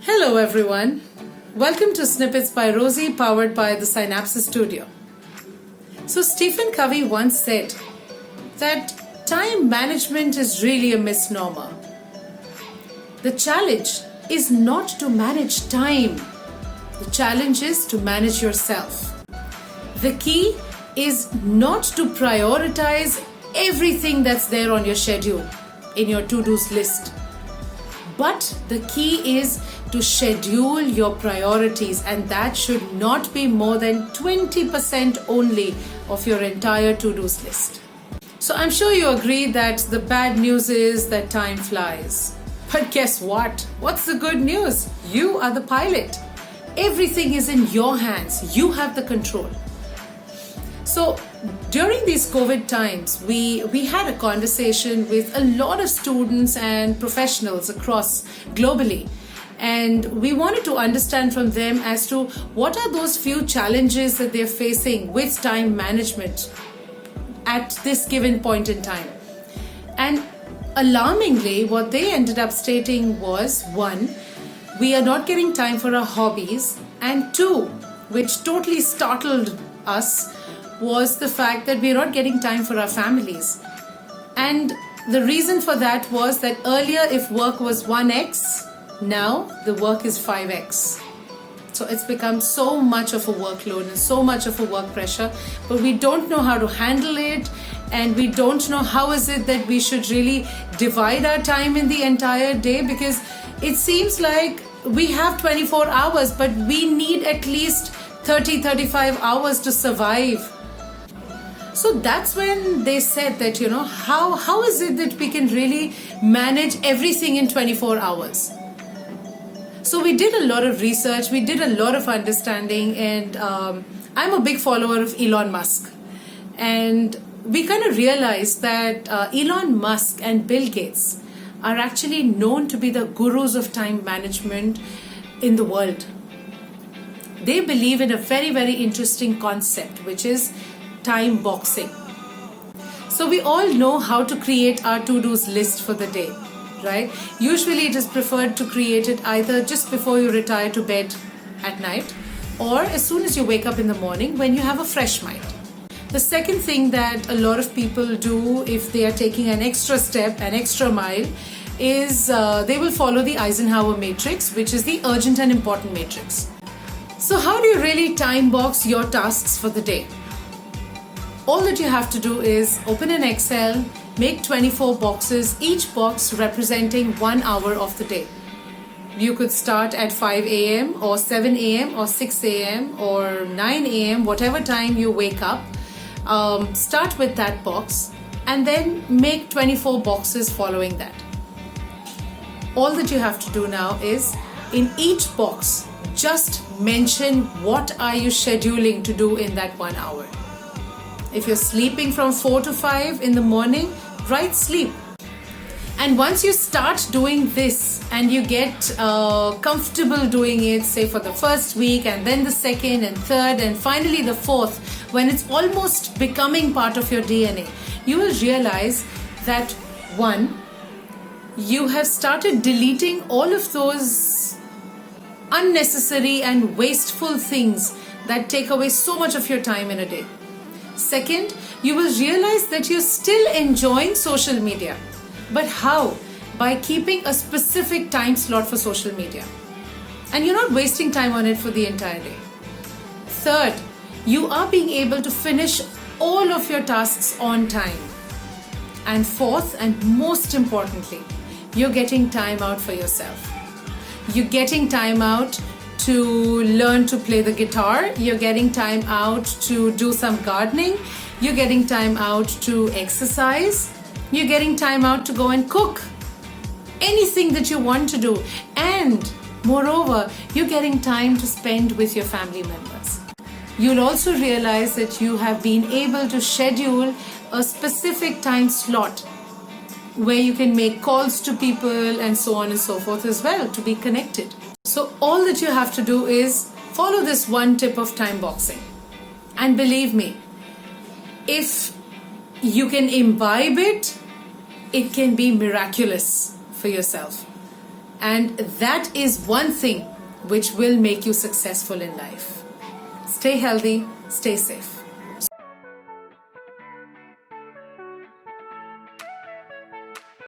Hello everyone. Welcome to Snippets by Rosie, powered by the Synapses Studio. So Stephen Covey once said that time management is really a misnomer. The challenge is not to manage time. The challenge is to manage yourself. The key is not to prioritize everything that's there on your schedule, in your to-dos list. But the key is to schedule your priorities, and that should not be more than 20% only of your entire to-dos list. So I'm sure you agree that the bad news is that time flies. But guess what? What's the good news? You are the pilot. Everything is in your hands. You have the control. So during these COVID times, we had a conversation with a lot of students and professionals across globally. And we wanted to understand from them as to what are those few challenges that they're facing with time management at this given point in time. And alarmingly, what they ended up stating was, one, we are not getting time for our hobbies, and two, which totally startled us, was the fact that we're not getting time for our families. And the reason for that was that earlier, if work was 1x, now the work is 5x. So it's become so much of a workload and so much of a work pressure, but we don't know how to handle it, and we don't know how is it that we should really divide our time in the entire day, because it seems like we have 24 hours, but we need at least 30-35 hours to survive. So that's when they said that, how is it that we can really manage everything in 24 hours? So we did a lot of research, we did a lot of understanding, and I'm a big follower of Elon Musk. And we kind of realized that Elon Musk and Bill Gates are actually known to be the gurus of time management in the world. They believe in a very, very interesting concept, which is time boxing. So we all know how to create our to-dos list for the day, right? Usually it is preferred to create it either just before you retire to bed at night, or as soon as you wake up in the morning when you have a fresh mind. The second thing that a lot of people do if they are taking an extra step, an extra mile, is they will follow the Eisenhower matrix, which is the urgent and important matrix. So how do you really time box your tasks for the day? All that you have to do is open an Excel, make 24 boxes, each box representing 1 hour of the day. You could start at 5 a.m. or 7 a.m. or 6 a.m. or 9 a.m., whatever time you wake up. Start with that box and then make 24 boxes following that. All that you have to do now is, in each box, just mention what are you scheduling to do in that 1 hour. If you're sleeping from 4 to 5 in the morning, write sleep. And once you start doing this and you get comfortable doing it, say for the first week, and then the second and third and finally the fourth, when it's almost becoming part of your DNA, you will realize that, one, you have started deleting all of those unnecessary and wasteful things that take away so much of your time in a day. Second, you will realize that you're still enjoying social media. But how? By keeping a specific time slot for social media. And you're not wasting time on it for the entire day. Third, you are being able to finish all of your tasks on time. And fourth, and most importantly, you're getting time out for yourself. You're getting time out to learn to play the guitar, you're getting time out to do some gardening, you're getting time out to exercise, you're getting time out to go and cook. Anything that you want to do. And moreover, you're getting time to spend with your family members. You'll also realize that you have been able to schedule a specific time slot where you can make calls to people and so on and so forth as well to be connected. So all that you have to do is follow this one tip of time boxing. And believe me, if you can imbibe it, it can be miraculous for yourself. And that is one thing which will make you successful in life. Stay healthy, stay safe.